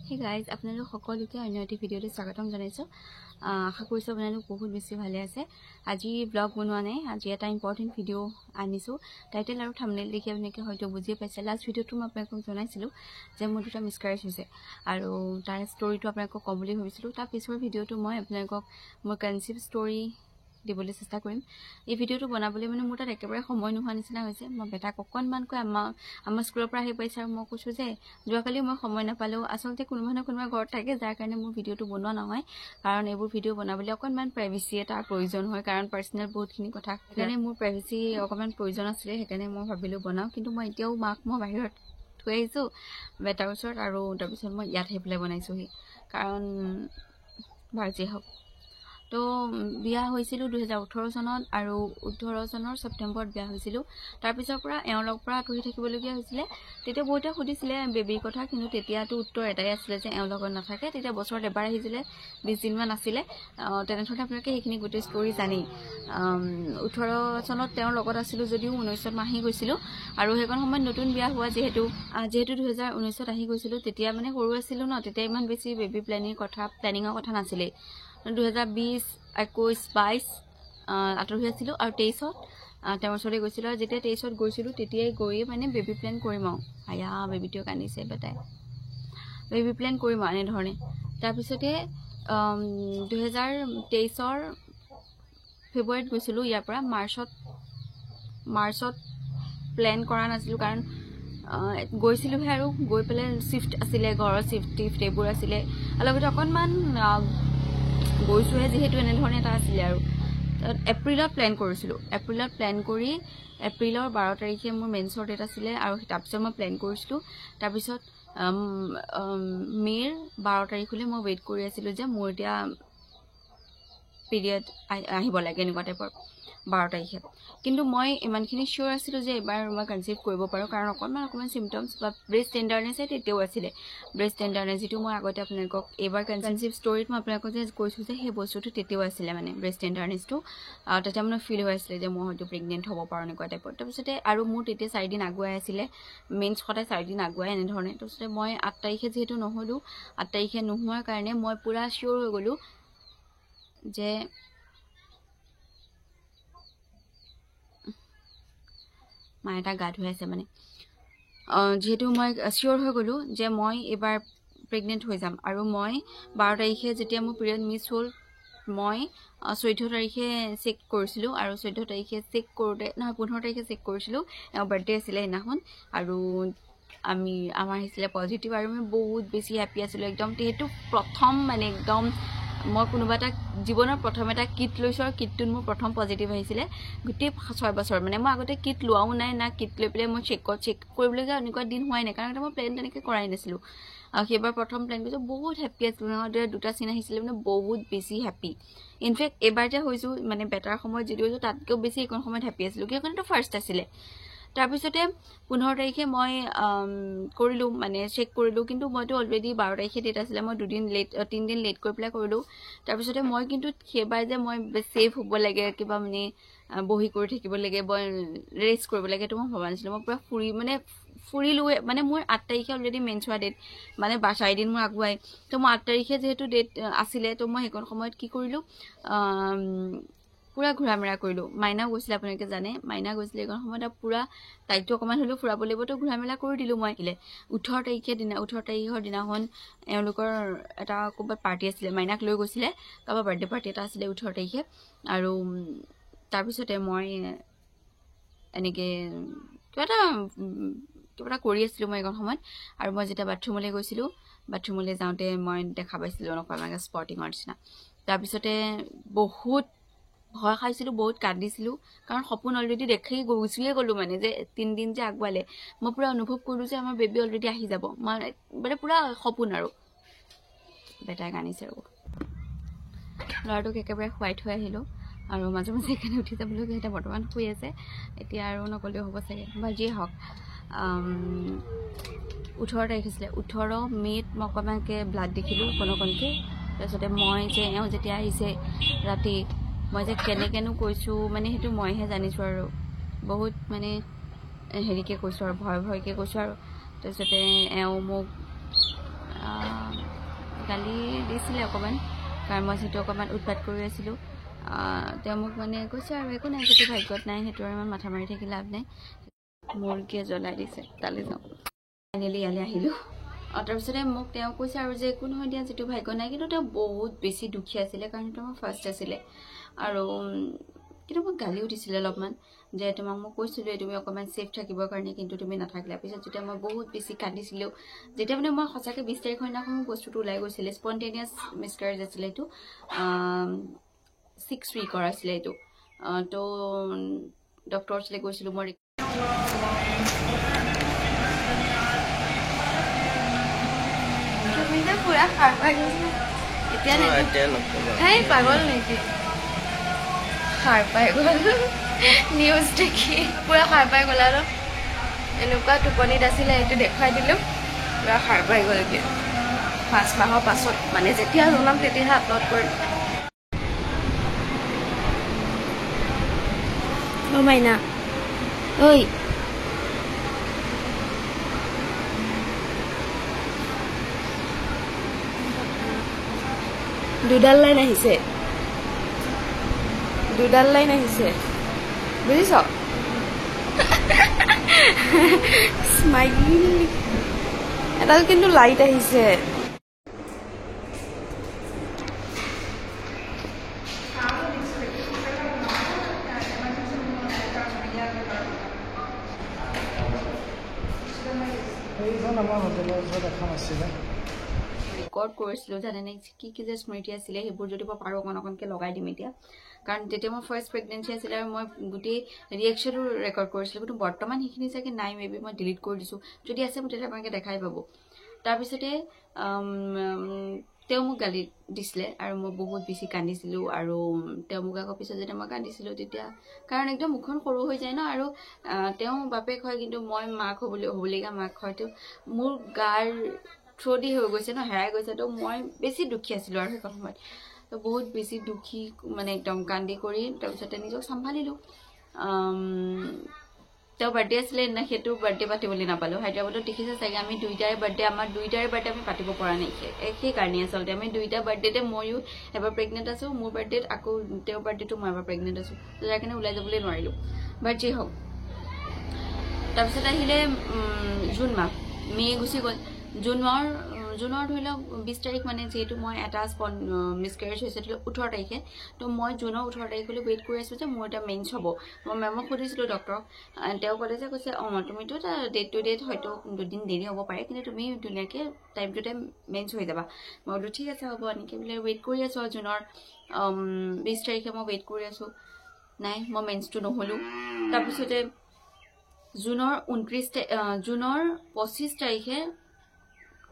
Hey guys, আপোনালোক সকলোকে অন্য এটি ভিডিঅ'তে স্বাগতম জনাইছো। আশা কৰিছো আপোনালোক বহুত বেছি ভালে আছে। আজি ব্লগ বনোৱা নাই, আজি এটা ইম্পৰ্টেন্ট ভিডিঅ' আনিছো। টাইটেল আৰু থাম্বনেইল দেখি আপোনালোকে হয়তো বুজি পাইছে। লাষ্ট ভিডিঅ'টো মই আপোনালোকক জনাইছিলো যে মোৰ দুটা মিছকাৰেজ হৈছে আৰু তাৰ ষ্টৰিটো আপোনালোকক ক'ম বুলি ভাবিছিলো। তাৰ পিছৰ ভিডিঅ'টো মই আপোনালোকক মোৰ কনসেপ্ট ষ্টৰি দিবলৈ চেষ্টা কৰিম। এই ভিডিঅ'টো বনাবলৈ মানে মোৰ তাত একেবাৰে সময় নোহোৱা নিচিনা হৈছে। মই বেটাক অকণমানকৈ আমাৰ স্কুলৰ পৰা আহি পাইছে আৰু মই কৈছো যে যোৱাকালি মই সময় নাপালেও আচলতে কোনোবা ঘৰত থাকে যাৰ কাৰণে মোৰ ভিডিঅ'টো বনোৱা নহয়, কাৰণ এইবোৰ ভিডিঅ' বনাবলৈ অকণমান প্ৰাইভেচি এটা প্ৰয়োজন হয়, কাৰণ পাৰ্চনেল বহুতখিনি কথা সেইকাৰণে মোৰ প্ৰাইভেচি অকণমান প্ৰয়োজন আছিলে। সেইকাৰণে মই ভাবিলোঁ বনাওঁ, কিন্তু মই এতিয়াও মাক মই বাহিৰত থৈ আহিছোঁ বেটাৰ ওচৰত, আৰু তাৰপিছত মই ইয়াত আহি পেলাই বনাইছোঁহি, কাৰণ ভাৰ্জি হওক। তো বিয়া হৈছিলোঁ 2018 চনত আৰু 18 চনৰ ছেপ্টেম্বৰত বিয়া হৈছিলোঁ। তাৰপিছৰ পৰা এওঁৰ লগ পৰা আঁতৰি থাকিবলগীয়া হৈছিলে। তেতিয়া বহুতে সুধিছিলে বেবীৰ কথা, কিন্তু তেতিয়াতো উত্তৰ এটাই আছিলে যে এওঁৰ লগত নাথাকে। তেতিয়া বছৰত এবাৰ আহিছিলে, 20 দিনমান আছিলে। তেনেধৰণে আপোনালোকে সেইখিনি গোটেই ষ্টৰি জানেই। 18 চনত তেওঁৰ লগত আছিলোঁ যদিও 19ত মই আহি গৈছিলোঁ, আৰু সেইখন সময়ত নতুন বিয়া হোৱা যিহেতু 2019ত আহি গৈছিলোঁ, তেতিয়া মানে সৰু আছিলোঁ ন, তেতিয়া ইমান বেছি বেবী প্লেনিঙৰ কথা নাছিলেই। 2020, 21, 22 আঁতৰি আছিলোঁ, আৰু 23ত তেওঁৰ ওচৰলৈ গৈছিলোঁ। আৰু যেতিয়া 23ত গৈছিলোঁ তেতিয়াই গৈয়ে মানে বেবী প্লেন কৰিম আৰু আয়া বেবীটোৱে কান্দিছে বেটাই, বেবী প্লেন কৰিম আৰু এনেধৰণে। তাৰপিছতে 2023ৰ ফেব্ৰুৱাৰীত গৈছিলোঁ ইয়াৰ পৰা। মাৰ্চত প্লেন কৰা নাছিলোঁ, কাৰণ গৈছিলোঁহে, আৰু গৈ পেলাই শ্বিফ্ট আছিলে, ঘৰৰ শ্বিফ্ট এইবোৰ আছিলে, আৰু লগতে অকণমান গৈছোঁহে যিহেতু এনেধৰণে এটা আছিলে। আৰু এপ্ৰিলত প্লেন কৰিছিলোঁ। এপ্ৰিলত প্লেন কৰি এপ্ৰিলৰ 12 তাৰিখে মোৰ মেন্সৰ ডেট আছিলে, আৰু তাৰপিছত মই প্লেন কৰিছিলোঁ। তাৰপিছত মে'ৰ 12 তাৰিখলৈ মই ৱেইট কৰি আছিলোঁ যে মোৰ এতিয়া পিৰিয়ড আহিব লাগে, এনেকুৱা টাইপৰ 12 তাৰিখে। কিন্তু মই ইমানখিনি চিয়'ৰ আছিলোঁ যে এইবাৰ মই কনচিভ কৰিব পাৰোঁ, কাৰণ অকণমান চিমটমছ বা ব্ৰেষ্ট টেণ্ডাৰনেছে তেতিয়াও আছিলে। ব্ৰেষ্ট টেণ্ডাৰনেছ যিটো মই আগতে আপোনালোকক এইবাৰ কনচিভ ষ্টৰিত মই আপোনালোকক যে কৈছোঁ যে সেই বস্তুটো তেতিয়াও আছিলে, মানে ব্ৰেষ্ট টেণ্ডাৰনেছটো তেতিয়া মানে ফিল হৈ আছিলে যে মই হয়তো প্ৰেগনেণ্ট হ'ব পাৰোঁ, এনেকুৱা টাইপৰ। তাৰপিছতে আৰু মোৰ তেতিয়া 4 দিন আগুৱাই আছিলে, মেইনছ সদায় 4 দিন আগুৱাই এনেধৰণে। তাৰপিছতে মই 8 তাৰিখে যিহেতু নহ'লোঁ, 8 তাৰিখে নোহোৱাৰ কাৰণে মই পূৰা চিয়'ৰ হৈ গ'লোঁ যে মায়ে এটা গা ধুই আছে, মানে যিহেতু মই চিয়'ৰ হৈ গ'লোঁ যে মই এইবাৰ প্ৰেগনেণ্ট হৈ যাম। আৰু মই 12 তাৰিখে যেতিয়া মোৰ পিৰিয়ড মিছ হ'ল, মই 14 তাৰিখে চেক কৰিছিলোঁ, আৰু 14 তাৰিখে চেক কৰোঁতে 15 তাৰিখে চেক কৰিছিলোঁ, এওঁৰ বাৰ্থডে আছিলে সেইদিনাখন, আৰু আমাৰ আহিছিলে পজিটিভ, আৰু মই বহুত বেছি হেপ্পী আছিলোঁ একদম। সেইটো প্ৰথম মানে একদম মই কোনোবা এটা জীৱনৰ প্ৰথম এটা কিট লৈছোঁ, আৰু কিটটোত মোৰ প্ৰথম পজিটিভ আহিছিলে গোটেই 6 বছৰ। মানে মই আগতে কিট লোৱাও নাই, না কিট লৈ পেলাই মই চেক কৰিবলগীয়া এনেকুৱা দিন হোৱাই নাই, কাৰণ মই প্লেন তেনেকৈ কৰাই নাছিলোঁ। সেইবাৰ প্ৰথম প্লেন কৰিছোঁ, বহুত হেপ্পী আছিলোঁ। সিহঁতে 2টা চিন আহিছিলে, মানে বহুত বেছি হেপ্পী। ইনফেক্ট এইবাৰ যে হৈছোঁ, মানে বেটাৰ সময়ত যিটো হৈছোঁ তাতকৈও বেছি এইখন সময়ত হেপ্পী আছিলোঁ, কিয়নো ফাৰ্ষ্ট আছিলে। তাৰপিছতে 15 তাৰিখে মই কৰিলোঁ, মানে চেক কৰিলোঁ, কিন্তু মইতো অলৰেডি 12 তাৰিখে ডেট আছিলে, মই 3 দিন লেট কৰি পেলাই কৰিলোঁ। তাৰপিছতে মই কিন্তু সেইবাৰ যে মই ছেফ হ'ব লাগে, কিবা মানে বহি কৰি থাকিব লাগে, ৰেষ্ট কৰিব লাগে, সেইটো মই ভবা নাছিলোঁ। মই পূৰা ফুৰিলোঁ, মানে মোৰ 8 তাৰিখে অলৰেডি মেইনছ হোৱা ডেট, মানে 4 দিন মোৰ আগুৱাই। তো মই 8 তাৰিখে যিহেতু ডেট আছিলে, তো মই সেইখন সময়ত কি কৰিলোঁ, পূৰা ঘূৰা মেৰা কৰিলোঁ। মাইনাও গৈছিলে, আপোনালোকে জানে, মাইনা গৈছিলে এইখন সময়ত, আৰু পূৰা তাইকটো অকণমান হ'লেও ফুৰাব লাগিব, তো ঘূৰা মেলা কৰি দিলোঁ মই। 18 তাৰিখৰ দিনাখন এওঁলোকৰ এটা ক'ৰবাত পাৰ্টি আছিলে, মাইনাক লৈ গৈছিলে, কাৰোবাৰ বাৰ্থডে পাৰ্টি এটা আছিলে 18 তাৰিখে। আৰু তাৰপিছতে মই এনেকৈ কিবা এটা কৰি আছিলোঁ মই এইখন সময়ত। আৰু মই যেতিয়া বাথৰুমলৈ গৈছিলোঁ, বাথৰুমলৈ যাওঁতে মই দেখা পাইছিলোঁ এনেকুৱা স্পৰ্টিঙৰ নিচিনা। তাৰপিছতে বহুত ভয় খাইছিলোঁ, বহুত কান্দিছিলোঁ, কাৰণ সপোন অলৰেডি দেখি গুচিয়ে গ'লোঁ, মানে যে 3 দিন যে আগুৱালে। মই পূৰা অনুভৱ কৰিলোঁ যে আমাৰ বেবী অলৰেডি আহি যাব, মানে পূৰা সপোন। আৰু বেটাই কান্দিছে, আৰু ল'ৰাটোক একেবাৰে শুৱাই থৈ আহিলোঁ, আৰু মাজে মাজে সেইকাৰণে উঠি যাবলগীয়া, এতিয়া বৰ্তমান শুই আছে, এতিয়া আৰু নগ'লেও হ'ব চাগে, বা যিয়ে হওক। 18 তাৰিখ আছিলে, 18 মে'ত মই অকণমানকৈ ব্লাড দেখিলোঁ কণকণকৈ। তাৰপিছতে মই যে এওঁ যেতিয়া আহিছে ৰাতি, মই যে কেনেকৈনো কৈছোঁ, মানে সেইটো মইহে জানিছোঁ, আৰু বহুত মানে হেৰিকৈ কৈছোঁ, আৰু ভয়কৈ কৈছোঁ। আৰু তাৰপিছতে এওঁ মোক গালি দিছিলে অকণমান, কাৰণ মই যিটো অকণমান উৎপাত কৰি আছিলোঁ। তেওঁ মোক মানে কৈছে আৰু একো নাই, যিটো ভাগ্যত নাই সেইটো আৰু ইমান মাথা মাৰি থাকি লাভ নাই, মুৰ্গীয়ে জ্বলাই দিছে, তালৈ যাওঁ। ফাইনেলি ইয়ালৈ আহিলোঁ। তাৰপিছতে মোক তেওঁ কৈছে আৰু যে একো নহয় দিয়া, যিটো ভাগ্য নাই। কিন্তু তেওঁ বহুত বেছি দুখী আছিলে, কাৰণ সেইটো মোৰ ফাৰ্ষ্ট আছিলে। আৰু কিন্তু মোক গালিও দিছিলে অলপমান, যে তোমাক মই কৈছিলোঁ তুমি অকণমান ছেফ থাকিবৰ কাৰণে, কিন্তু তুমি নাথাকিলা। পিছত যেতিয়া মই বহুত বেছি কান্দিছিলোঁ, যেতিয়া মানে মই সঁচাকৈ 20 তাৰিখৰ দিনাখন মোৰ বস্তুটো ওলাই গৈছিলে, স্পণ্টেনিয়াছ মিছকেৰেজ আছিলে এইটো, 6 উইকৰ আছিলে এইটো। তো ডক্টৰৰ ওচৰলৈ গৈছিলোঁ মই। পুৰা সাৰ পাই গৈছে এতিয়া, পাগল নেকি? সাৰ পাই গ'ল নিউজ দেখি, পুৰা সাৰ পাই গ'ল আৰু এনেকুৱা টোপনিত আছিলে, সেইটো দেখুৱাই দিলোঁ, পুৰা সাৰ পাই গ'ল এতিয়া। 5 মাহৰ পাছত মানে যেতিয়া জনাম তেতিয়াহে আপলোড কৰিম। অ' মাইনা ঐ, দুডাল লাইন আহিছে, বুজিছ? স্মাইল এডাল কিন্তু লাইট আহিছে। ৰেকৰ্ড কৰিছিলোঁ জানেনে, কি যে স্মৃতি আছিলে সেইবোৰ যদি মই পাৰোঁ অকণকৈ লগাই দিম এতিয়া, কাৰণ তেতিয়া মোৰ ফাৰ্ষ্ট প্ৰেগনেঞ্চি আছিলে আৰু মই গোটেই ৰিয়েকশ্যনো ৰেকৰ্ড কৰিছিলোঁ। কিন্তু বৰ্তমান সেইখিনি চাগে নাই, মেবি মই ডিলিট কৰি দিছোঁ। যদি আছে মই তেতিয়া আপোনালোকে দেখাই পাব। তাৰপিছতে তেওঁ মোক গালি দিছিলে আৰু মই বহুত বেছি কান্দিছিলোঁ। আৰু তেওঁ মোক আকৌ পিছত যেতিয়া মই কান্দিছিলোঁ তেতিয়া, কাৰণ একদম মুখখন সৰু হৈ যায় ন, আৰু তেওঁ বাপেক হয় কিন্তু মই মাক হ'বলগীয়া মাক হয়। তো মোৰ গাৰ থ্ৰদি হৈ গৈছে ন, হেৰাই গৈছে। তো মই বেছি দুখী আছিলোঁ আৰু সেইখন সময়ত, তো বহুত বেছি দুখী মানে একদম কান্দি কৰি তাৰপিছতে নিজক চম্ভালিলোঁ। তেওঁ বাৰ্থডে আছিলে না, সেইটো বাৰ্থডে পাতিবলৈ নাপালোঁ। হায়দৰাবাদত দেখিছে চাগে, আমি দুইটাৰে বাৰ্থডে আমি পাতিব পৰা নাই। সেইকাৰণে আচলতে আমি দুইটা বাৰ্থডেতে, ময়ো এবাৰ প্ৰেগনেণ্ট আছোঁ, মোৰ বাৰ্থডেত আকৌ তেওঁৰ বাৰ্থডেটো মই এবাৰ প্ৰেগনেণ্ট আছোঁ, যাৰ কাৰণে ওলাই যাবলৈ নোৱাৰিলোঁ। বাট যি হওক, তাৰপিছত আহিলে জুন মাহ, মে' গুচি গ'ল। জুনৰ ধৰি লওক 20 তাৰিখ, মানে যিহেতু মই এটা মিছকেৰেজ হৈছিল 18 তাৰিখে, তো মই জুনৰ 18 তাৰিখলৈ ৱেইট কৰি আছোঁ যে মোৰ এটা মেইনছ হ'ব। মই মেমক সুধিছিলোঁ ডক্টৰক, তেওঁ ক'লে যে কৈছে তুমিতো এটা ডেট টু ডেট হয়তো 2 দিন দেৰি হ'ব পাৰে, কিন্তু তুমি ধুনীয়াকৈ টাইম টু টাইম মেইনছ হৈ যাবা। মই বোলো ঠিক আছে হ'ব, এনেকৈ বোলে ৱেইট কৰি আছোঁ। আৰু জুনৰ 20 তাৰিখে মই ৱেইট কৰি আছোঁ, নাই মই মেইনছটো নহ'লোঁ। তাৰপিছতে জুনৰ 25 তাৰিখে,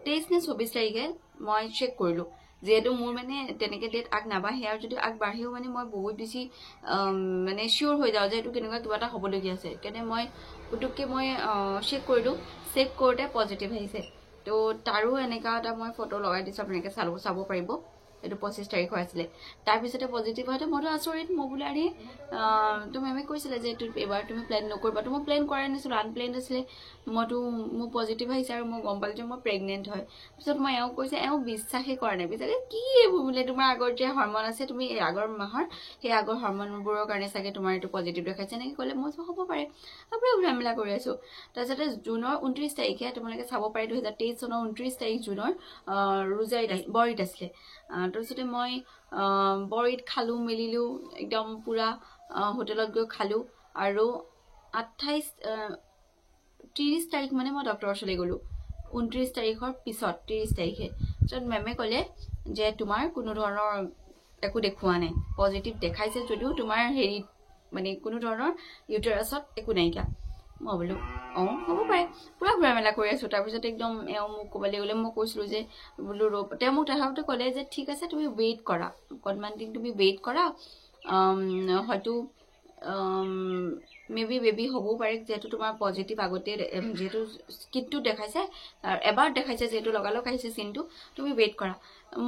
23 নে 24 তাৰিখে মই চেক কৰিলোঁ, যিহেতু মোৰ মানে তেনেকৈ ডেট আগ নাবাঢ়ে, আৰু যদি আগবাঢ়েও মানে মই বহুত বেছি মানে চিয়'ৰ হৈ যাওঁ যে এইটো কেনেকুৱা কিবা এটা হ'বলগীয়া আছে। সেইকাৰণে মই পুটুককৈ চেক কৰিলোঁ, চেক কৰোঁতে পজিটিভ আহিছে। তো তাৰো এনেকুৱা এটা মই ফটো লগাই দিছোঁ, আপোনালোকে চাব পাৰিব। এইটো 25 তাৰিখৰ আছিলে। তাৰপিছতে পজিটিভ হওঁতে মইতো আচৰিত, মই বোলে আৰে তো মেমে কৈছিলে যে এইটো এবাৰ তুমি প্লেন নকৰিবা। তো মই প্লেন কৰাই নাছিলোঁ, আনপ্লেন আছিলে। মোৰ পজিটিভ আহিছে আৰু মই গম পালোঁ যে মই প্ৰেগনেণ্ট হয়। পিছত মই এওঁ কৈছে, এওঁ বিশ্বাসেই কৰা নাই, বিচাৰে কি এইবোৰ বোলে, তোমাৰ আগৰ যে হৰমন আছে, তুমি এই আগৰ মাহৰ সেই আগৰ হৰমনবোৰৰ কাৰণে চাগে তোমাৰ এইটো পজিটিভ দেখাইছে, এনেকৈ ক'লে। মই হ'ব পাৰে, আপোনাৰ ঘূৰা-মেলা কৰি আছোঁ। তাৰপিছতে জুনৰ 29 তাৰিখে তোমালোকে চাব পাৰে, 2023 চনৰ 29 তাৰিখ জুনৰ বৰঈদ আছিলে। তাৰপিছতে মই বৰঈদ খালোঁ মেলিলোঁ, একদম পূৰা হোটেলত গৈ খালোঁ। আৰু 30 তাৰিখ মানে মই ডক্টৰৰ ওচৰলৈ গ'লোঁ, 29 তাৰিখৰ পিছত 30 তাৰিখে। তাৰপিছত মেমে ক'লে যে তোমাৰ কোনো ধৰণৰ একো দেখুওৱা নাই, পজিটিভ দেখাইছে যদিও তোমাৰ হেৰিত মানে কোনো ধৰণৰ ইউটেৰাছত একো নাইকিয়া। মই বোলো হ'ব পাৰে, পূৰা ঘূৰা মেলা কৰি আছোঁ। তাৰপিছত একদম এওঁ মোক ক'বলৈ গ'লে, মই কৈছিলোঁ যে বোলো তেওঁ মোক তথাপিতো ক'লে যে ঠিক আছে তুমি ৱেইট কৰা, অকণমান দিন তুমি ৱেইট কৰা, হয়তো মেবি বেবী হ'বও পাৰে, যিহেতু তোমাৰ পজিটিভ আগতে যিহেতু স্কিনটো দেখাইছে, এবাৰ দেখাইছে যিহেতু লগালগ আহিছে চিনটো, তুমি ৱেইট কৰা।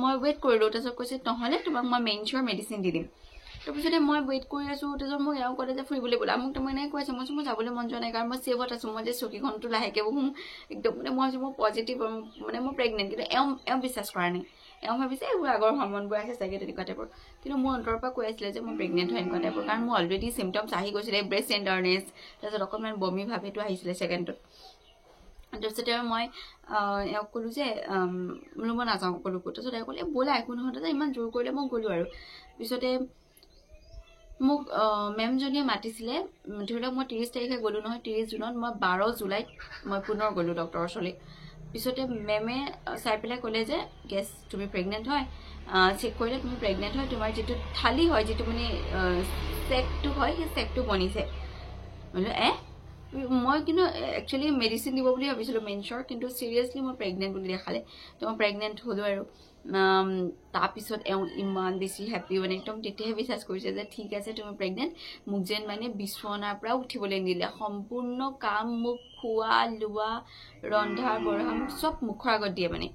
মই ৱেইট কৰিলোঁ। তাৰপিছত কৈছে নহ'লে তোমাক মই মেইনছৰ মেডিচিন দি দিম। তাৰপিছতে মই ৱেইট কৰি আছোঁ। তাৰপিছত মোক এওঁ ক'লে যে ফুৰিবলৈ গ'লা, মোক তাৰমানে এনেকৈ কৈছে। মই যাবলৈ মন যোৱা নাই, কাৰণ মই ছেভত আছোঁ, মই যে চকীখনটো লাহেকৈ বহোঁ একদম, মানে মই মোৰ পজিটিভ, মানে মই প্ৰেগনেণ্ট, কিন্তু এওঁ বিশ্বাস কৰা নাই। এওঁ ভাবিছে এইবোৰ আগৰ হৰমনবোৰ আছে চাগে তেনেকুৱা টাইপৰ কিন্তু মোৰ অন্তৰৰ পৰা কৈ আছিলে যে মই প্ৰেগনেণ্ট হয় এনেকুৱা টাইপৰ কাৰণ মোৰ অলৰেডি চিমটমছ আহি গৈছিলে ব্ৰেষ্ট টেণ্ডাৰনেছ তাৰপিছত অকণমান বমি ভাৱ সেইটো আহিছিলে ছেকেণ্ডত তাৰপিছতে মই এওঁক ক'লোঁ যে মই নাযাওঁ ক'লোঁ তাৰপিছত এওঁ ক'লে ব'লা একো নহয় যে ইমান জোৰ কৰিলে মই গ'লোঁ আৰু পিছতে মোক মেমজনীয়ে মাতিছিলে ধৰি লওক মই 30 তাৰিখে গ'লোঁ নহয় 30 জুনত মই 12 জুলাইত মই পুনৰ গ'লোঁ ডক্টৰৰ ওচৰলৈ পিছতে মেমে চাই পেলাই ক'লে যে গেছ তুমি প্ৰেগনেণ্ট হয় চেক কৰিলে তুমি প্ৰেগনেণ্ট হয় তোমাৰ যিটো থালি হয় যিটো মানে চেকটো হয় সেই চেকটো বনিছে বোলো মই কিন্তু একচুৱেলি মেডিচিন দিব বুলি ভাবিছিলোঁ মেনছৰ কিন্তু চিৰিয়াছলি মই প্ৰেগনেণ্ট বুলি দেখালে তো মই প্ৰেগনেণ্ট হ'লোঁ আৰু তাৰপিছত এওঁ ইমান বেছি হেপ্পি মানে একদম তেতিয়াহে বিশ্বাস কৰিছে যে ঠিক আছে তুমি প্ৰেগনেণ্ট মোক যেন মানে বিচনাৰ পৰা উঠিবলৈ নিদিলে সম্পূৰ্ণ কাম মোক খোৱা লোৱা ৰন্ধা বঢ়া মোক চব মুখৰ আগত দিয়ে মানে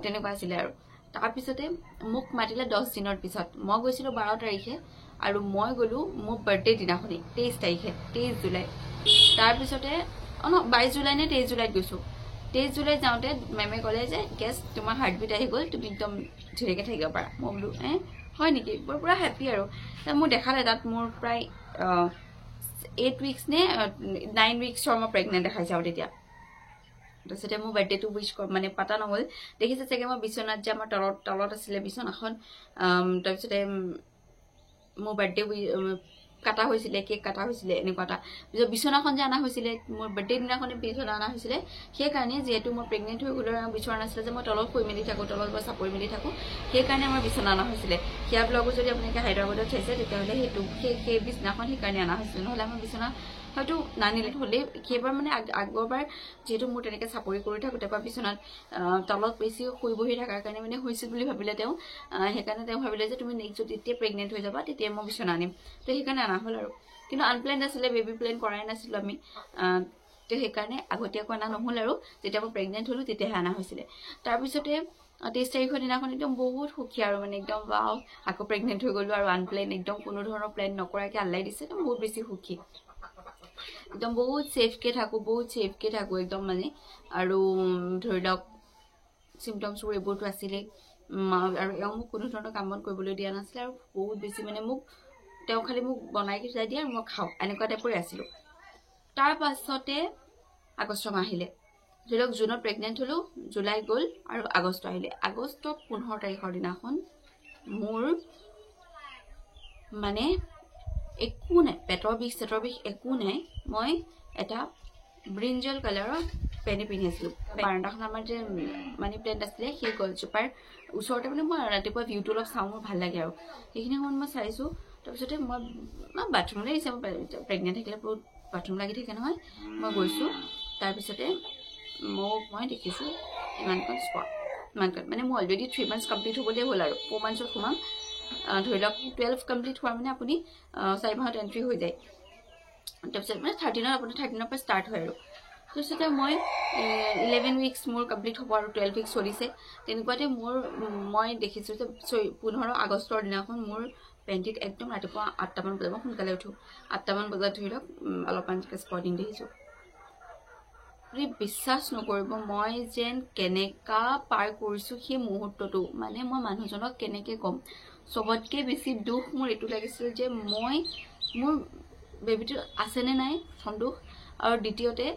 তেনেকুৱা আছিলে আৰু তাৰপিছতে মোক মাতিলে 10 দিনৰ পিছত মই গৈছিলোঁ 12 তাৰিখে আৰু মই গ'লোঁ মোৰ বাৰ্থডে দিনাখনেই 23 তাৰিখে 23 জুলাই তাৰপিছতে 22 জুলাই নে 23 জুলাইত গৈছোঁ 23 জুলাই যাওঁতে মেমে ক'লে যে গেছ তোমাৰ হাৰ্টবিট আহি গ'ল তুমি একদম ধুনীয়াকৈ থাকিব পাৰা মই বোলো হয় নেকি মই পুৰা হেপ্পি আৰু মোৰ দেখালে তাত মোৰ প্ৰায় 8 উইকছ নে 9 উইকছৰ মই প্ৰেগনেণ্ট দেখাইছে আৰু তেতিয়া তাৰপিছতে মোৰ বাৰ্থডেটো উইচ মানে পাতা নহ'ল দেখিছে চাগে মই বিচনাত যে আমাৰ তলত আছিলে বিচনাখন তাৰপিছতে মোৰ বাৰ্থডে কাটা হৈছিলে কেক কাটা হৈছিলে এনেকুৱা এটা বিচনাখন যে অনা হৈছিলে মোৰ বাৰ্থডে দিনাখনে বিচনা অনা হৈছিলে সেইকাৰণে যিহেতু মই প্ৰেগনেণ্ট হৈ গ'লোঁ আৰু বিচৰা নাছিলে যে মই তলত শুই মেলি থাকোঁ তলত বা চাপৰি মেলি থাকোঁ সেইকাৰণে আমাৰ বিচনা অনা হৈছিলে সেয়া ব্লগো যদি আপোনালোকে হায়দৰাবাদত চাইছে তেতিয়াহ'লে সেইটো সেই বিচনাখন সেইকাৰণে অনা হৈছিলে নহ'লে আমাৰ বিচনা হয়তো নানিলে হ'লেই সেইবাৰ মানে আগৰবাৰ যিহেতু মোৰ তেনেকৈ চাপৰি কৰি থাকোঁ তাৰপৰা বিচনাত তলত বেছি শুই বহি থকাৰ কাৰণে মানে হৈছিল বুলি ভাবিলে তেওঁ সেইকাৰণে তেওঁ ভাবিলে যে তুমি নেক্সট যদি তেতিয়া প্ৰেগনেণ্ট হৈ যাবা তেতিয়া মই বিচনা আনিম তো সেইকাৰণে অনা হ'ল আৰু কিন্তু আনপ্লেন আছিলে বেবী প্লেন কৰাই নাছিলোঁ আমি তো সেইকাৰণে আগতীয়াকৈ অনা নহ'ল আৰু যেতিয়া মই প্ৰেগনেণ্ট হ'লোঁ তেতিয়াহে অনা হৈছিলে তাৰপিছতে 23 তাৰিখৰ দিনাখন একদম বহুত সুখী আৰু মানে একদম ৱাও আকৌ প্ৰেগনেণ্ট হৈ গ'লোঁ আৰু আনপ্লেন একদম কোনো ধৰণৰ প্লেন নকৰাকৈ আল্লাই দিছে একদম বহুত বেছি সুখী একদম বহুত ছেফকৈ থাকোঁ একদম মানে আৰু ধৰি লওক চিমটমছবোৰ এইবোৰতো আছিলেই আৰু এওঁ মোক কোনো ধৰণৰ কাম বন কৰিবলৈ দিয়া নাছিলে আৰু বহুত বেছি মানে মোক তেওঁ খালি মোক বনাই যাই দিয়ে আৰু মই খাওঁ এনেকুৱা টাইপৰে আছিলোঁ তাৰ পাছতে আগষ্ট মাহ আহিলে ধৰি লওক জুনত প্ৰেগনেণ্ট হ'লোঁ জুলাই গ'ল আৰু আগষ্ট আহিলে আগষ্টৰ 15 তাৰিখৰ দিনাখন মোৰ মানে একো নাই পেটৰ বিষ একো নাই মই এটা ব্ৰিঞ্জল কালাৰৰ পেনি পিন্ধি আছিলোঁ বাৰান্দাখন আমাৰ যে মানি প্লেণ্ট আছিলে সেই গছজোপাৰ ওচৰতে মানে মই ৰাতিপুৱা ভিউটো অলপ চাওঁ মোৰ ভাল লাগে আৰু সেইখিনি সময়ত মই চাইছোঁ তাৰপিছতে মই বাথৰুমলৈ দিছে মই প্ৰেগনেণ্ট থাকিলে বহুত বাথৰুম লাগি থাকে নহয় মই গৈছোঁ তাৰপিছতে মই দেখিছোঁ ইমানকণ স্পট ইমানকণ মানে মোৰ অলৰেডি 3 মান্থছ কমপ্লিট হ'বলৈ হ'ল আৰু 4 মান্থছত সোমাম ধৰি লওক 12 কমপ্লিট হোৱাৰ মানে আপুনি 4 মাহত এণ্ট্ৰি হৈ যায় তাৰপিছত মানে 13ত আপোনাৰ 13ৰ পৰা ষ্টাৰ্ট হয় আৰু তাৰপিছতে মই 11 উইকছ মোৰ কমপ্লিট হ'ব আৰু 12 উইকছ চলিছে তেনেকুৱাতে মই দেখিছোঁ যে 15 আগষ্টৰ দিনাখন মোৰ পেণ্টিত একদম ৰাতিপুৱা 8টামান বজাত মই সোনকালে উঠোঁ 8টামান বজাত ধৰি লওক অলপমান স্পটিং দেখিছোঁ বিশ্বাস নকৰিব মই যেন কেনেকা পাৰ কৰিছোঁ সেই মুহূৰ্তটো মানে মই মানুহজনক কেনেকৈ ক'ম চবতকৈ বেছি দুখ মোৰ এইটো লাগিছিল যে মোৰ বেবীটো আছেনে নাই সন্দেহ আৰু দ্বিতীয়তে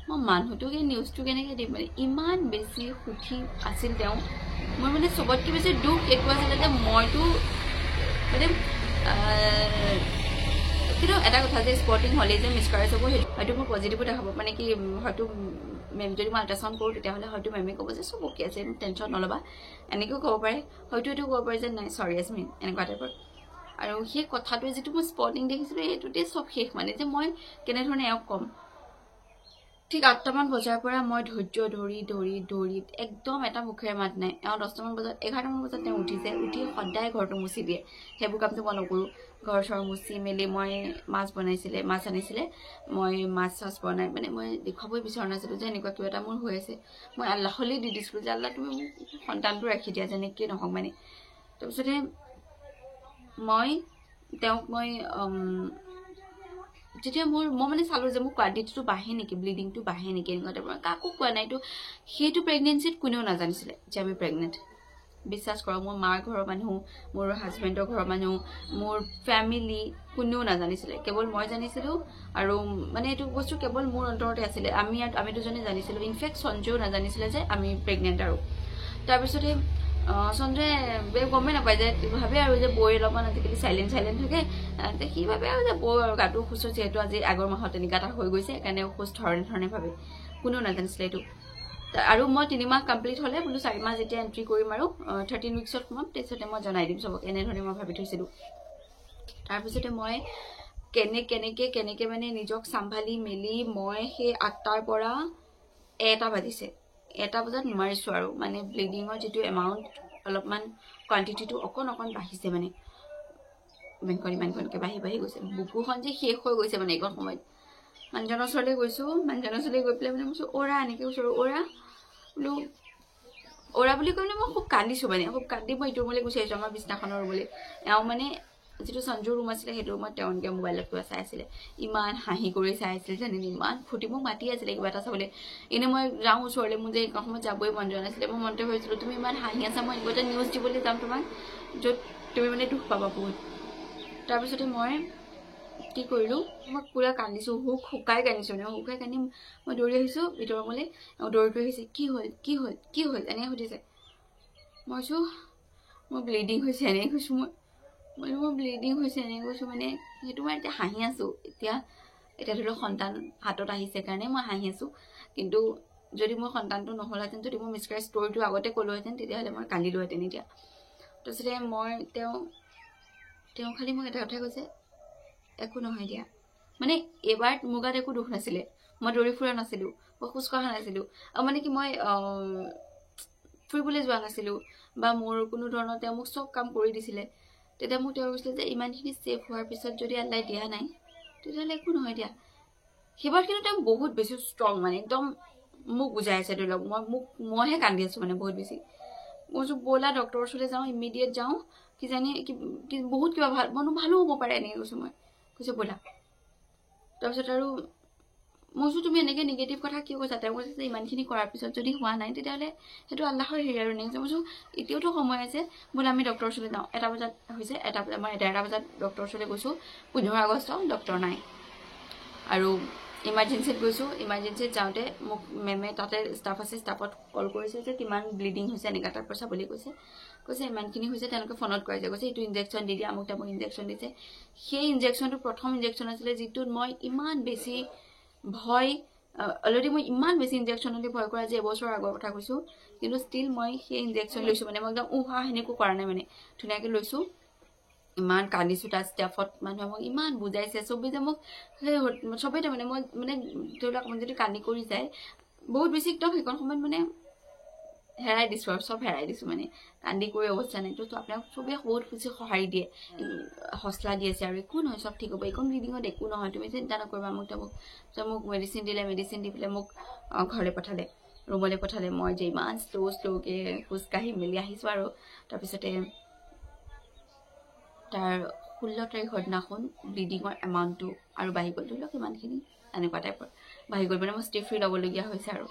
মই মানুহটোক এই নিউজটো কেনেকৈ দিম মানে ইমান বেছি সুখী আছিল তেওঁ মোৰ মানে চবতকৈ বেছি দুখ এইটো আছিলে যে মইতো মানে কিন্তু এটা কথা যে স্পটিং হ'লেই যে মিছকাৰেজ হ'ব হয়তো মোৰ পজিটিভো দেখাব মানে কি হয়তো মেম যদি মই আল্ট্ৰাচাউণ্ড কৰোঁ তেতিয়াহ'লে হয়তো মেমে ক'ব যে চব অ'কে আছে টেনশ্যন নল'বা এনেকৈও ক'ব পাৰে হয়তো এইটো ক'ব পাৰে যে নাই চৰি ইয়াছমিন এনেকুৱা টাইপৰ আৰু সেই কথাটোৱে যিটো মই স্পটিং দেখিছিলোঁ এইটোতে চব শেষ মানে যে মই কেনেধৰণে এওঁক ক'ম ঠিক 8টামান বজাৰ পৰা মই ধৈৰ্য ধৰি একদম এটা মুখেৰে মাত নাই এওঁ 10টামান বজাত 11টামান বজাত তেওঁ উঠি সদায় ঘৰটো মুচি দিয়ে সেইবোৰ কামটো মই নকৰোঁ ঘৰ চৰ মুচি মেলি মই মাছ আনিছিলে মই মাছ বনাই মানে মই দেখুৱাবই বিচৰা নাছিলোঁ যে এনেকুৱা কিবা এটা মোৰ হৈ আছে মই আল্লাহলৈ দি দিছিলোঁ যে আল্লাহ তুমি মোক সন্তানটো ৰাখি দিয়া যেনেকৈ নহওক মানে তাৰপিছতে তেওঁক মই যেতিয়া মই মানে চালোঁ যে মোৰ কোৱালিটিটো বাঢ়ে নেকি ব্লিডিংটো বাঢ়ে নেকি এনেকুৱা টাইপৰ কাকো কোৱা নাই সেইটো প্ৰেগনেঞ্চিত কোনেও নাজানিছিলে যে আমি প্ৰেগনেণ্ট বিশ্বাস কৰক মোৰ মাৰ ঘৰৰ মানুহ মোৰ হাজবেণ্ডৰ ঘৰৰ মানুহ মোৰ ফেমিলি কোনেও নাজানিছিলে কেৱল মই জানিছিলোঁ আৰু মানে এইটো বস্তু কেৱল মোৰ অন্তৰতে আছিলে আমি দুজনে জানিছিলোঁ ইনফেক্ট সঞ্জয়ো নাজানিছিলে যে আমি প্ৰেগনেণ্ট আৰু তাৰপিছতে সঞ্জয়ে গমেই নাপায় যে ভাবে আৰু যে বৌৰ অলপমান আজিকালি চাইলেণ্ট থাকে সি ভাবে আৰু যে বৌ গাটো অসুস্থ যিহেতু আজি আগৰ মাহত তেনেকুৱা এটা হৈ গৈছে সেইকাৰণে অসুস্থ ধৰণে ভাবে কোনেও নাজানিছিলে এইটো আৰু মই 3 মাহ কমপ্লিট হলে বোলো 4 মাহ যেতিয়া এন্ট্ৰি কৰিম আৰু 13 উইকছত সোমাম তাৰপিছতে মই জনাই দিম চবক এনেধৰণে মই ভাবি থৈছিলোঁ তাৰপিছতে মই কেনেকে মানে নিজক চম্ভালি মেলি মই সেই 8টাৰ পৰা 1টা বাজিছে 1টা বজাত নোৱাৰিছোঁ আৰু মানে ব্লিডিঙৰ যিটো এমাউণ্ট অলপমান কোৱান্টিটিটো অকণ বাঢ়িছে মানে ইমানকণকে বাঢ়ি গৈছে বুকুখন যে শেষ হৈ গৈছে মানে এইকণ সময়ত মানুহজনৰ ওচৰলৈ গৈছোঁ মানুহজনৰ ওচৰলৈ গৈ পেলাই মানে মই ওৰা এনেকৈ ওচৰৰ বোলো ওৰা বুলি ক'লে মই খুব কান্দিছোঁ মানে খুব কান্দি মই ইটো ৰুমলৈ গুচি আহিছোঁ আমাৰ বিছনাখনৰ ৰুমলৈ এওঁ মানে যিটো সঞ্জুৰ ৰুম আছিলে সেইটো ৰুমত তেওঁ এনেকৈ মোবাইলত কিবা চাই আছিলে ইমান হাঁহি কৰি চাই আছিল জানেনে ইমান ফূৰ্তি মোক মাতি আছিলে কিবা এটা চাবলৈ এনেই মই যাওঁ ওচৰলৈ মোৰ যে এইখন সময়ত যাবই মন যোৱা নাছিলে মই মনতে ভাবিছিলোঁ তুমি ইমান হাঁহি আছা মই এনেকুৱা এটা নিউজ দিবলৈ যাম তোমাক য'ত তুমি মানে দুখ পাবা বহুত তাৰপিছতে মই কি কৰিলোঁ মই পুৰা কান্দিছোঁ শুকাই কান্দিছোঁ মানে শুকাই কান্দি মই দৌৰি আহিছোঁ ভিতৰৰ ৰুমলৈ দৌৰি আহিছে কি হ'ল এনেকৈ সুধিছে মই কৈছোঁ মোৰ ব্লিডিং হৈছে এনেকৈ কৈছোঁ মোৰ ব্লিডিং হৈছে এনেকৈ কৈছোঁ মানে সেইটো মই এতিয়া হাঁহি আছোঁ এতিয়া ধৰি লওক সন্তান হাতত আহিছে কাৰণে মই হাঁহি আছোঁ কিন্তু যদি মোৰ সন্তানটো নহ'লহেঁতেন যদি মোৰ মিছকাৰেজ ষ্টৰিটো আগতে ক'লোহেঁতেন তেতিয়াহ'লে মই কান্দিলোহেঁতেন এতিয়া তাৰপিছতে মই তেওঁ খালি মোক এটা কথাই কৈছে একো নহয় দিয়া মানে এইবাৰ মোৰ গাত একো দুখ নাছিলে মই দৌৰি ফুৰা নাছিলোঁ মই খোজ কঢ়া নাছিলোঁ আৰু মানে কি মই ফুৰিবলৈ যোৱা নাছিলোঁ বা মোৰ কোনো ধৰণৰ তেওঁ মোক চব কাম কৰি দিছিলে তেতিয়া মোক তেওঁ কৈছিলে যে ইমানখিনি ছেফ হোৱাৰ পিছত যদি আল্লাই দিয়া নাই তেতিয়াহ'লে একো নহয় দিয়া সেইবাৰ কিন্তু তেওঁ বহুত বেছি ষ্ট্ৰং মানে একদম মোক বুজাই আছে ধৰি লওক মইহে কান্দি আছোঁ মানে বহুত বেছি মই কৈছোঁ ব'লা ডক্টৰৰ ওচৰলৈ যাওঁ ইমিডিয়েট যাওঁ কিজানি বহুত কিবা ভালো হ'ব পাৰে এনেকৈ কৈছোঁ মই কৈছোঁ ব'লা তাৰপিছত আৰু মই কৈছোঁ তুমি এনেকৈ নিগেটিভ কথা কিয় কৈছা তেওঁ কৈছে যে ইমানখিনি কৰাৰ পিছত যদি হোৱা নাই তেতিয়াহ'লে সেইটো আল্লাহৰ হেৰি আৰু নেক্সট মই কৈছোঁ এতিয়াওতো সময় আছে বোলে আমি ডক্টৰৰ ওচৰলৈ যাওঁ 1টা বজাত হৈছে 1টা বজাত মই 1:30 বজাত ডক্টৰৰ ওচৰলৈ গৈছোঁ 15 আগষ্ট ডক্টৰ নাই আৰু ইমাৰ্জেঞ্চিত গৈছোঁ ইমাৰ্জেঞ্চিত যাওঁতে মোক মেমে তাতে ষ্টাফ আছে ষ্টাফত কল কৰিছে যে কিমান ব্লিডিং হৈছে এনেকুৱা টাইপৰ চাবলৈ কৈছে ইমানখিনি হৈছে তেওঁলোকে ফোনত কৰিছে কৈছে এইটো ইনজেকশ্যন দি দিয়া আমুক তামুক ইনজেকশ্যন দিছে সেই ইনজেকশ্যনটো প্ৰথম ইনজেকশ্যন আছিলে যিটোত মই ইমান বেছি ভয় অলৰেডি মই ইমান বেছি ইনজেকশ্যনলৈ ভয় কৰা যে এবছৰৰ আগৰ কথা কৈছোঁ কিন্তু ষ্টিল মই সেই ইনজেকশ্যন লৈছোঁ মানে মই একদম সেনেকৈ কৰা নাই মানে ধুনীয়াকৈ লৈছোঁ ইমান কান্দিছোঁ তাত ষ্টাফত মানুহে মোক ইমান বুজাইছে চবেই যে মোক চবেই তাৰমানে মই মানে ধৰি লওক যদি কান্দি কৰি যায় বহুত বেছি একদম সেইখন সময়ত মানে হেৰাই দিছোঁ আৰু চব হেৰাই দিছোঁ মানে কান্দি কৰি অৱস্থা নাই তো আপোনাক চবেই বহুত বেছি সঁহাৰি দিয়ে হচলা দি আছে আৰু একো নহয় চব ঠিক হ'ব এইখন ব্লিডিঙত একো নহয় তুমি চিন্তা নকৰিবা মোক মেডিচিন দিলে মেডিচিন দি পেলাই মোক ঘৰলৈ পঠালে ৰুমলৈ পঠালে মই যে ইমান শ্ল'কৈ খোজকাঢ়ি মেলি আহিছোঁ আৰু তাৰপিছতে তাৰ 16 তাৰিখৰ দিনাখন ব্লিডিঙৰ এমাউণ্টটো আৰু বাঢ়ি গ'ল ধৰি লওক ইমানখিনি এনেকুৱা টাইপৰ বাঢ়ি গ'ল মানে মই ষ্টেপ ফ্ৰী ল'বলগীয়া হৈছে আৰু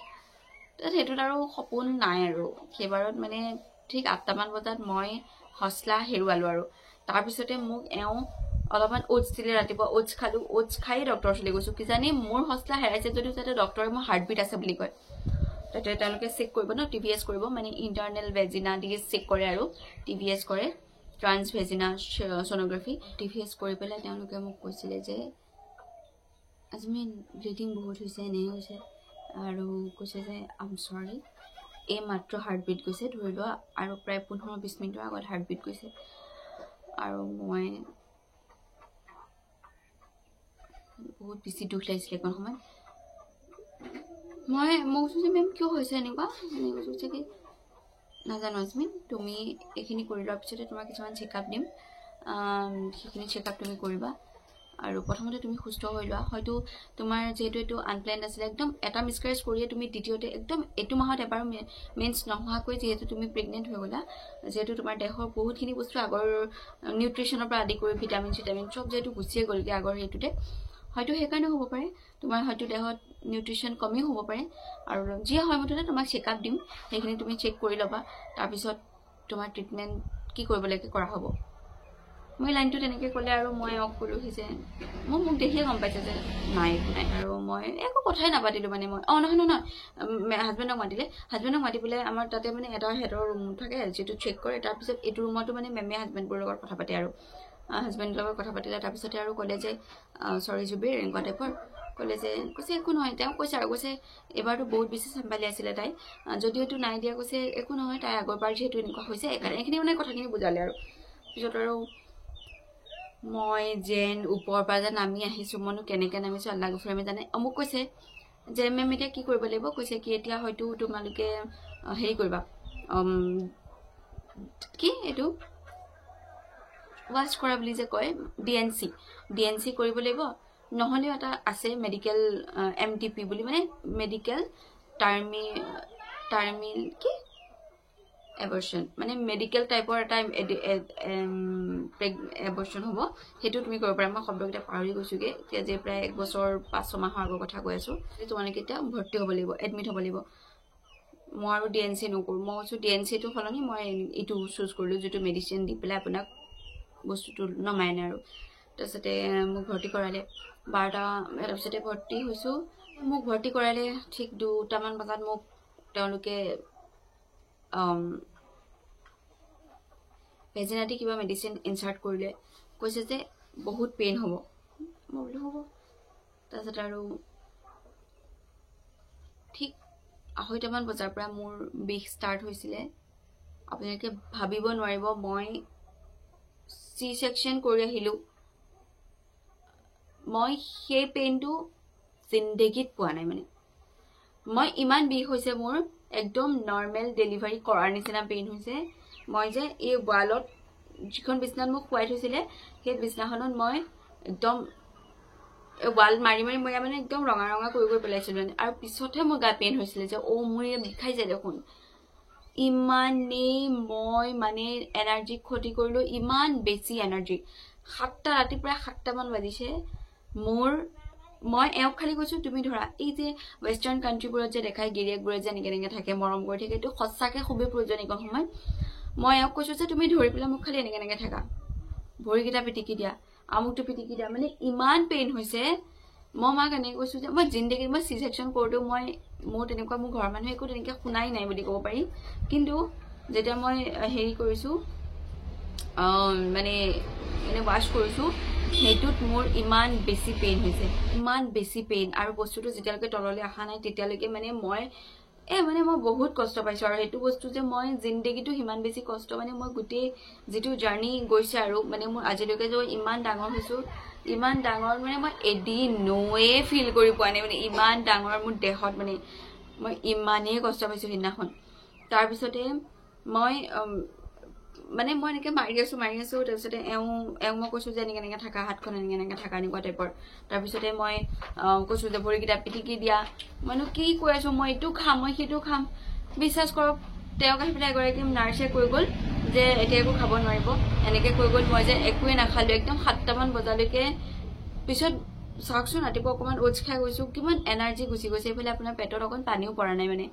সেইটোত আৰু সপোন নাই আৰু সেইবাৰত মানে ঠিক 8টামান বজাত মই হচলা হেৰুৱালোঁ আৰু তাৰপিছতে মোক এওঁ অলপমান ওটছ দিলে ৰাতিপুৱা ওটছ খালোঁ ওটছ খাই ডক্টৰৰ ওচৰলৈ গৈছোঁ কিজানি মোৰ হচলা হেৰাইছে যদিও যাতে ডক্টৰে মোৰ হাৰ্টবিট আছে বুলি কয় তাতে তেওঁলোকে চেক কৰিব ন TVS কৰিব মানে ইণ্টাৰনেল ভেজিনা দি চেক কৰে আৰু TVS কৰে ট্ৰান্স ভেজিনা ছ'ন'গ্ৰাফি TVS কৰি পেলাই তেওঁলোকে মোক কৈছিলে যে আজমিন ব্লিডিং বহুত হৈছে এনেই হৈছে আৰু কৈছে যে আম চৰি এই মাত্ৰ হাৰ্টবিট গৈছে ধৰি লোৱা আৰু প্ৰায় 15-20 মিনিটৰ আগত হাৰ্টবিট গৈছে আৰু মই বহুত বেছি দুখ লাগিছিলে এখন সময়ত মই কৈছোঁ যে মেম কিয় হৈছে এনেকুৱা কৈছোঁ যে কি নাজানো আজমিন তুমি এইখিনি কৰি লোৱাৰ পিছতে তোমাক কিছুমান চেকআপ দিম সেইখিনি চেকআপ তুমি কৰিবা আৰু প্ৰথমতে তুমি সুস্থ হৈ লোৱা হয়তো তোমাৰ যিহেতু এইটো আনপ্লেন আছিলে একদম এটা মিছকাৰেজ কৰিয়ে তুমি দ্বিতীয়তে একদম এইটো মাহত এবাৰ মেন্স নোহোৱাকৈ যিহেতু তুমি প্ৰেগনেণ্ট হৈ গ'লা যিহেতু তোমাৰ দেহৰ বহুতখিনি বস্তু আগৰ নিউট্ৰিশ্যনৰ পৰা আদি কৰি ভিটামিন চিটামিন চব যিহেতু গুচিয়ে গ'লগৈ আগৰ সেইটোতে হয়তো সেইকাৰণে হ'ব পাৰে তোমাৰ হয়তো দেহত নিউট্ৰিশ্যন কমেই হ'ব পাৰে আৰু যিয়ে হয় মুঠতে তোমাক চেকআপ দিম সেইখিনি তুমি চেক কৰি ল'বা তাৰপিছত তোমাৰ ট্ৰিটমেণ্ট কি কৰিব লাগে কৰা হ'ব মই লাইনটো তেনেকৈ ক'লে আৰু মই অফ কৰিলোহি যে মোক দেখিয়ে গম পাইছে যে নাই একো নাই আৰু মই একো কথাই নাপাতিলোঁ মানে মই নহয় হাজবেণ্ডক মাতি পেলাই আমাৰ তাতে মানে এটা হেডৰ ৰুম থাকে যিটো চেক কৰে তাৰপিছত এইটো ৰুমতো মানে মেমে হাজবেণ্ডবোৰৰ লগত কথা পাতে আৰু হাজবেণ্ডৰ লগত কথা পাতিলে তাৰপিছতে আৰু ক'লে যে চৰি জুবিৰ এনেকুৱা টাইপৰ ক'লে যে কৈছে একো নহয় তেওঁ কৈছে আৰু কৈছে এবাৰতো বহুত বেছি চম্ভালি আছিলে তাই যদিও এইটো নাই দিয়া কৈছে একো নহয় তাই আগৰবাৰ যিহেতু এনেকুৱা হৈছে এইখিনি মানে কথাখিনি বুজালে আৰু পিছত আৰু মই যেন ওপৰৰ পৰা যে নামি আহিছোঁ মইনো কেনেকৈ নামিছোঁ আল্লাহ গফুৰামে জানে মোক কৈছে যে মেম এতিয়া কি কৰিব লাগিব কৈছে কি এতিয়া হয়তো তোমালোকে হেৰি কৰিবা কি এইটো ৱাছ কৰা বুলি যে কয় DNC কৰিব লাগিব নহ'লেও এটা আছে মেডিকেল MTP বুলি মানে মেডিকেল টাৰ্মিল কি এবৰ্শন মানে মেডিকেল টাইপৰ এটা এবৰ্শন হ'ব সেইটো তুমি কৰিব পাৰা মই শব্দকেইটা পাহৰি গৈছোঁগৈ এতিয়া যে প্ৰায় 1 বছৰ 5-6 মাহৰ আগৰ কথা কৈ আছোঁ তোমালোকে এতিয়া ভৰ্তি হ'ব লাগিব এডমিট হ'ব লাগিব মই আৰু DNC নকৰোঁ মই কৈছোঁ DNCটো সলনি মই এইটো চুজ কৰিলোঁ যিটো মেডিচিন দি পেলাই আপোনাক বস্তুটো নমাই আনে আৰু তাৰপিছতে মোক ভৰ্তি কৰালে 12টা তাৰপিছতে ভৰ্তি হৈছোঁ মোক ভৰ্তি কৰালে ঠিক 2টামান বজাত মোক তেওঁলোকে ভেজিনাটি কিবা মেডিচিন ইনচাৰ্ট কৰিলে কৈছে যে বহুত পেইন হ'ব মই বোলো হ'ব তাৰপিছত আৰু ঠিক 2:30মান বজাৰ পৰা মোৰ বিষ ষ্টাৰ্ট হৈছিলে আপোনালোকে ভাবিব নোৱাৰিব মই C-section কৰি আহিলোঁ মই সেই পেইনটো জিন্দগীত পোৱা নাই মানে মই ইমান বিষ হৈছে মোৰ একদম নৰ্মেল ডেলিভাৰী কৰাৰ নিচিনা পেইন হৈছে মই যে এই ৱালত যিখন বিছনাত মোক শুৱাই থৈছিলে সেই বিছনাখনত মই একদম ৱাল মাৰি মই মানে একদম ৰঙা কৰি পেলাইছিলোঁ আৰু পিছতহে মোৰ গা পেইন হৈছিলে যে মোৰ বিষাইছে দেখোন ইমানেই মই মানে এনাৰ্জি ক্ষতি কৰিলোঁ ইমান বেছি এনাৰ্জি 7টা ৰাতি প্ৰায় 7টামান বাজিছে মই এওঁক খালি কৈছোঁ তুমি ধৰা এই যে ৱেষ্টাৰ্ণ কাণ্ট্ৰিবোৰত যে দেখায় গিৰিয়েকবোৰে যে এনেকৈ থাকে মৰম কৰি থাকে এইটো সঁচাকৈ খুবেই প্ৰয়োজন এইকণ সময় মই এওঁক কৈছোঁ যে তুমি ধৰি পেলাই মোক খালি এনেকৈ থাকা ভৰিকেইটা পিটিকি দিয়া আমুকটো পিটিকি দিয়া মানে ইমান পেইন হৈছে মই মাক এনেকৈ কৈছোঁ যে মই জিন্দগীত মই C-section কৰোঁতেও মোৰ তেনেকুৱা মোৰ ঘৰৰ মানুহে একো তেনেকৈ শুনাই নাই বুলি ক'ব পাৰি কিন্তু যেতিয়া মই হেৰি কৰিছোঁ মানে এনে ৱাছ কৰিছোঁ সেইটোত মোৰ ইমান বেছি পেইন হৈছে ইমান বেছি পেইন আৰু বস্তুটো যেতিয়ালৈকে তললৈ অহা নাই তেতিয়ালৈকে মানে মই বহুত কষ্ট পাইছোঁ আৰু সেইটো বস্তু যে মই জিন্দগীটো সিমান বেছি কষ্ট মানে মই গোটেই যিটো জাৰ্ণি গৈছে আৰু মানে মোৰ আজিলৈকে যে ইমান ডাঙৰ হৈছোঁ ইমান ডাঙৰ মানে মই এদিনোৱে ফিল কৰি পোৱা নাই মানে ইমান ডাঙৰ মোৰ দেহত মানে মই ইমানেই কষ্ট পাইছোঁ সেইদিনাখন তাৰপিছতে মই এনেকৈ মাৰি আছোঁ তাৰপিছতে এওঁ মই কৈছোঁ যে এনেকৈ থাকা হাতখন এনেকৈ থাকা এনেকুৱা টাইপৰ তাৰপিছতে মই কৈছোঁ যে ভৰিকেইটা পিটিকি দিয়া মইনো কি কৈ আছোঁ মই এইটো খাম মই সেইটো খাম বিশ্বাস কৰক তেওঁক আহি পেলাই এগৰাকী নাৰ্ছে কৈ গ'ল যে এতিয়া একো খাব নোৱাৰিব এনেকৈ কৈ গ'ল মই যে একোৱে নাখালোঁ একদম 7টামান বজালৈকে পিছত চাওকচোন ৰাতিপুৱা অকণমান ওটছ খাই গৈছোঁ কিমান এনাৰ্জি গুচি গৈছে এইফালে আপোনাৰ পেটত অকণ পানীও পৰা নাই মানে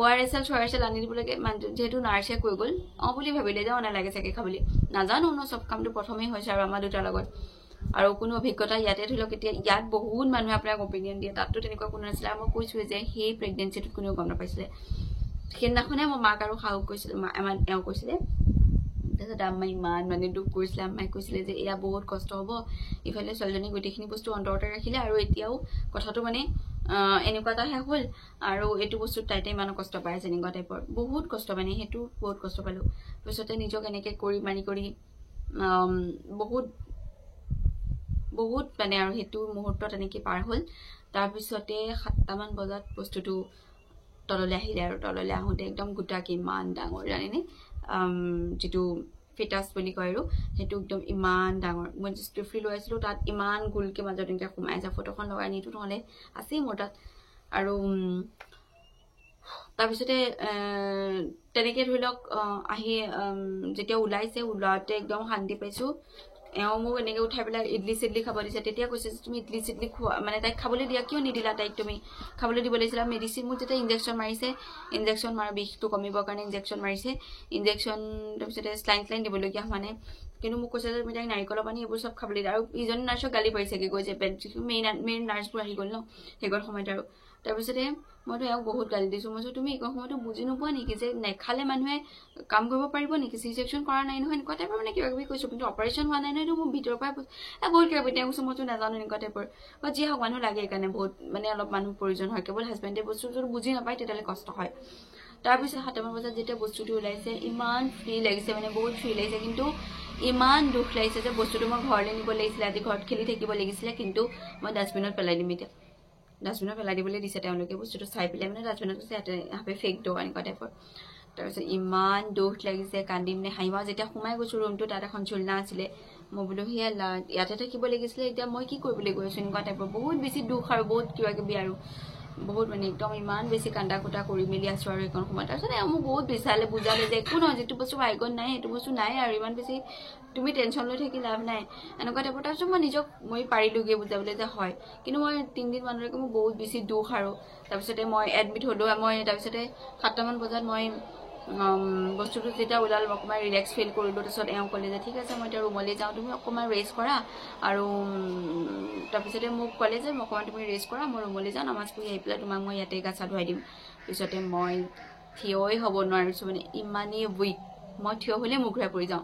ORS আনি দিবলৈকে যেহেতু নাৰ্ছে কৈ গ'ল বুলি ভাবিলে যে নালাগে চাগে খাবলৈ নাজানো চব কামটো প্ৰথমেই হৈছে আৰু আমাৰ দুটাৰ লগত আৰু কোনো অভিজ্ঞতা ইয়াতে ধৰি লওক এতিয়া ইয়াত বহুত মানুহে আপোনাক অপিনিয়ন দিয়ে তাততো তেনেকুৱা কোনো নাছিলে আৰু মই কৈছোঁ যে সেই প্ৰেগনেঞ্চিটোত কোনেও গম নাপাইছিলে সেইদিনাখনে মই মাক আৰু শাহুক কৈছিলোঁ এওঁ কৈছিলে তাৰপিছত আম্মাই ইমান মানে দুখ কৰিছিলে আম্মাই কৈছিলে যে এয়া বহুত কষ্ট হ'ব ইফালে ছোৱালীজনী গোটেইখিনি বস্তু অন্তৰতে ৰাখিলে আৰু এতিয়াও কথাটো মানে এনেকুৱা এটাহে হ'ল আৰু এইটো বস্তুত তাইতে ইমান কষ্ট পাই আছে এনেকুৱা টাইপৰ বহুত কষ্ট মানে সেইটো বহুত কষ্ট পালোঁ পিছতে নিজক এনেকৈ কৰি মাৰি কৰি বহুত মানে আৰু সেইটো মুহূৰ্তত এনেকৈ পাৰ হ'ল তাৰপিছতে 7টামান বজাত বস্তুটো তললৈ আহিলে আৰু তললৈ আহোঁতে একদম গোটা কিমান ডাঙৰ জানেনে যিটো ফিটাছ বুলি কয় আৰু সেইটো একদম ইমান ডাঙৰ মই ষ্ট্ৰিফ্ৰি লৈ আছিলোঁ তাত ইমান গোলকৈ মাজত এনেকৈ সোমাই আছে ফটোখন লগাই নিটো নহ'লে আছেই মোৰ তাত আৰু তাৰপিছতে তেনেকৈ ধৰি লওক আহি যেতিয়া ওলাইছে ওলাওঁতে একদম শান্তি পাইছোঁ এওঁ মোক এনেকৈ উঠাই পেলাই ইডলি চিডলি খাব দিছে তেতিয়া কৈছে যে তুমি ইডলি চিডলি খোৱা মানে তাইক খাবলৈ দিয়া কিয় নিদিলা তাইক তুমি খাবলৈ দিব লাগিছিলা মেডিচিন মোক যেতিয়া ইনজেকশ্যন মাৰিছে ইনজেকশ্যন মাৰা বিষটো কমিবৰ কাৰণে ইনজেকশ্যন মাৰিছে ইনজেকশ্যন তাৰপিছতে স্লাইন দিবলগীয়া হোৱা নাই কিন্তু মোক কৈছে যে তুমি তাইক নাৰিকলৰ পানী এইবোৰ চব খাবলৈ দিয়া আৰু ইজনী নাৰ্ছক গালি পাৰিছেগৈ গৈ যে মেইন নাৰ্ছবোৰ আহি গ'ল ন সেইকণ সময়ত আৰু তাৰপিছতে মইতো এওঁক বহুত গালি দিছোঁ মই তুমি এইকণ সময়তো বুজি নোপোৱা নেকি যে নেখালে মানুহে কাম কৰিব পাৰিব নেকি চি ছেকশ্যন কৰা নাই নহয় এনেকুৱা টাইপৰ মানে কিবা কিবি কৈছোঁ কিন্তু অপাৰেশ্যন হোৱা নাই নহয় এইটো মোৰ ভিতৰৰ পৰাই বহুত কিবা কিবি তেওঁ কৈছোঁ মইতো নাজানো এনেকুৱা টাইপৰ বা যি হওক মানুহ লাগে সেইকাৰণে বহুত মানে অলপ মানুহ প্ৰয়োজন হয় কেৱল হাজবেণ্ডে বস্তুটো বুজি নাপায় তেতিয়াহ'লে কষ্ট হয় তাৰপিছত 7মান বজাত যেতিয়া বস্তুটো ওলাইছে ইমান ফ্ৰী লাগিছে মানে বহুত ফ্ৰী লাগিছে কিন্তু ইমান দুখ লাগিছে যে বস্তুটো মই ঘৰলৈ নিব লাগিছিলে আজি ঘৰত খেলি থাকিব লাগিছিলে কিন্তু মই ডাষ্টবিনত পেলাই দিম এতিয়া ডাষ্টবিনত পেলাই দিবলৈ দিছে তেওঁলোকে বস্তুটো চাই পেলাই মানে ডাষ্টবিনত কৈছে ইয়াতে হাফে ফেক দ এনেকুৱা টাইপৰ তাৰপিছত ইমান দুখ লাগিছে কান্দিম নে হাঁহিম আৰু যেতিয়া সোমাই গৈছোঁ ৰুমটো তাত এখন ঝুলনা আছিলে মই বোলো সেয়া ইয়াতে থাকিব লাগিছিলে এতিয়া মই কি কৰিবলৈ গৈ আছোঁ এনেকুৱা টাইপৰ বহুত বেছি দুখ আৰু বহুত কিবা কিবি আৰু বহুত মানে একদম ইমান বেছি কান্দা কুটা কৰি মেলি আছোঁ আৰু এইখন সময়ত তাৰপিছত মোক বহুত বিচাৰে বুজালে যে একো নহয় যিটো বস্তু আইকন নাই সেইটো বস্তু নাই আৰু ইমান বেছি তুমি টেনশ্যন লৈ থাকি লাভ নাই এনেকুৱা টাইপৰ তাৰপিছত মই নিজক মই পাৰিলোগৈ বুজাবলৈ যে হয় কিন্তু মই 3 দিন মানলৈকে মোৰ বহুত বেছি দুখ আৰু তাৰপিছতে মই এডমিট হ'লোঁ মই তাৰপিছতে 7টামান বজাত মই বস্তুটো যেতিয়া ওলাল অকণমান ৰিলেক্স ফিল কৰিলোঁ তাৰপিছত এওঁ ক'লে যে ঠিক আছে মই এতিয়া ৰুমলৈ যাওঁ তুমি অকণমান ৰেষ্ট কৰা আৰু তাৰপিছতে মোক ক'লে যে অকণমান তুমি ৰেষ্ট কৰা মই ৰুমলৈ যাওঁ নামাজ পঢ়ি আহি পেলাই তোমাক মই ইয়াতে গা চা ধুৱাই দিম পিছতে মই থিয়ই হ'ব নোৱাৰিছোঁ মানে ইমানেই উইক মই থিয় হ'লে মুখ ঘূৰাই পৰি যাওঁ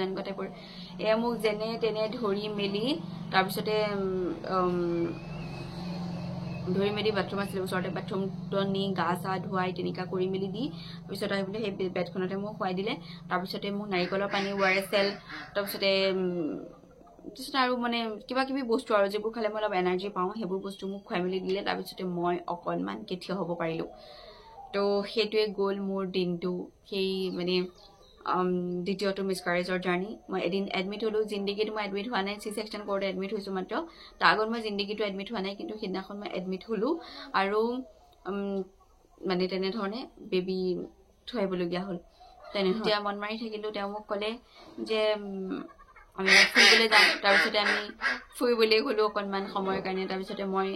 এনেকুৱা টাইপৰ এয়া মোক যেনে তেনে ধৰি মেলি তাৰপিছতে ধৰি মেলি বাথৰুম আছিলে ওচৰতে বাথৰুমটো নি গা চা ধুৱাই তেনেকুৱা কৰি মেলি দি তাৰপিছত আহি পেলাই সেই বেডখনতে মোক খুৱাই দিলে তাৰপিছতে মোক নাৰিকলৰ পানী ORSL তাৰপিছতে আৰু মানে কিবা কিবি বস্তু আৰু যিবোৰ খালে মই অলপ এনাৰ্জি পাওঁ সেইবোৰ বস্তু মোক খুৱাই মেলি দিলে তাৰপিছতে মই অকণমানকৈ থিয় হ'ব পাৰিলোঁ তো সেইটোৱে গ'ল মোৰ দিনটো সেই মানে দ্বিতীয়টো মিছকাৰেজৰ জাৰ্ণি মই এদিন এডমিট হ'লোঁ জিন্দগীটো মই এডমিট হোৱা নাই চি ছেকশ্যন কৰোঁতে এডমিট হৈছোঁ মাত্ৰ তাৰ আগত মই জিন্দগীটো এডমিট হোৱা নাই কিন্তু সেইদিনাখন মই এডমিট হ'লোঁ আৰু মানে তেনেধৰণে বেবী থৈ আহিবলগীয়া হ'ল তেতিয়া মন মাৰি থাকিলোঁ তেওঁ মোক ক'লে যে আমি ফুৰিবলৈ যাওঁ তাৰপিছতে আমি ফুৰিবলৈ গ'লোঁ অকণমান সময়ৰ কাৰণে তাৰপিছতে মই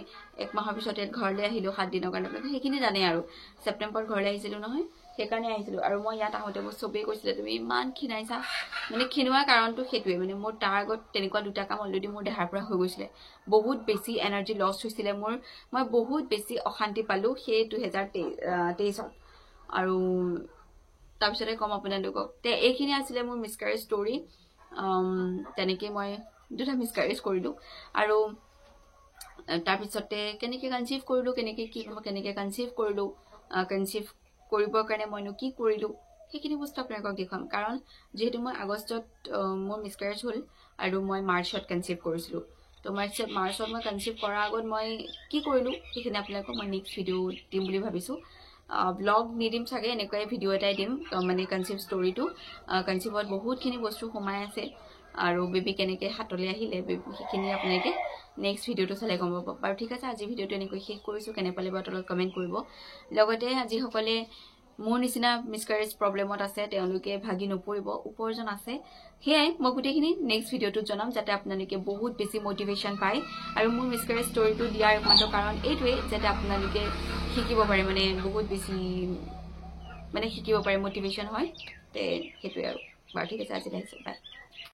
1 মাহৰ পিছতে ঘৰলৈ আহিলোঁ 7 দিনৰ কাৰণে সেইখিনি জানে আৰু ছেপ্টেম্বৰত ঘৰলৈ আহিছিলোঁ নহয় সেইকাৰণে আহিছিলোঁ আৰু মই ইয়াত আহোঁতে মোক চবেই কৈছিলে তুমি ইমান ক্ষীণাইছা মানে ক্ষীণোৱাৰ কাৰণটো সেইটোৱে মানে মোৰ তাৰ আগত তেনেকুৱা 2টা কাম অলৰেডি মোৰ দেহাৰ পৰা হৈ গৈছিলে বহুত বেছি এনাৰ্জি লছ হৈছিলে মোৰ মই বহুত বেছি অশান্তি পালোঁ সেই 2023ত আৰু তাৰপিছতে ক'ম আপোনালোকক এইখিনি আছিলে মোৰ মিছকাৰেজ ষ্টৰি তেনেকৈ মই 2টা মিছকাৰেজ কৰিলোঁ আৰু তাৰপিছতে কেনেকৈ কনচিভ কৰিলোঁ কেনেকৈ কনচিভ কৰিলোঁ কনচিভ কৰিবৰ কাৰণে মইনো কি কৰিলোঁ সেইখিনি বস্তু আপোনালোকক দেখুৱাম কাৰণ যিহেতু মই আগষ্টত মোৰ মিছকাৰেজ হ'ল আৰু মই মাৰ্চত কনচিভ কৰিছিলোঁ তো মাৰ্চত মই কনচিভ কৰাৰ আগত মই কি কৰিলোঁ সেইখিনি আপোনালোকক মই নেক্সট ভিডিঅ' দিম বুলি ভাবিছোঁ ব্লগ নিদিম চাগে এনেকুৱাই ভিডিঅ' এটাই দিম মানে কনচিভ ষ্টৰিটো কনচিভত বহুতখিনি বস্তু সোমাই আছে আৰু বেবী কেনেকৈ হাতলৈ আহিলে সেইখিনি আপোনালোকে নেক্সট ভিডিঅ'টো চালে গম পাব বাৰু ঠিক আছে আজি ভিডিঅ'টো এনেকৈ শেষ কৰিছোঁ কেনে পালে বাৰু তলত কমেণ্ট কৰিব লগতে যিসকলে মোৰ নিচিনা মিছকাৰেজ প্ৰব্লেমত আছে তেওঁলোকে ভাগি নপৰিব উপাৰ্জন আছে সেয়াই মই গোটেইখিনি নেক্সট ভিডিঅ'টোত জনাম যাতে আপোনালোকে বহুত বেছি মটিভেশ্যন পায় আৰু মোৰ মিছকাৰেজ ষ্টৰিটো দিয়াৰ একমাত্ৰ কাৰণ এইটোৱেই যাতে আপোনালোকে শিকিব পাৰে মানে বহুত বেছি মানে শিকিব পাৰে মটিভেশ্যন হয় সেইটোৱে আৰু বাৰু ঠিক আছে আজি আহিছোঁ বাই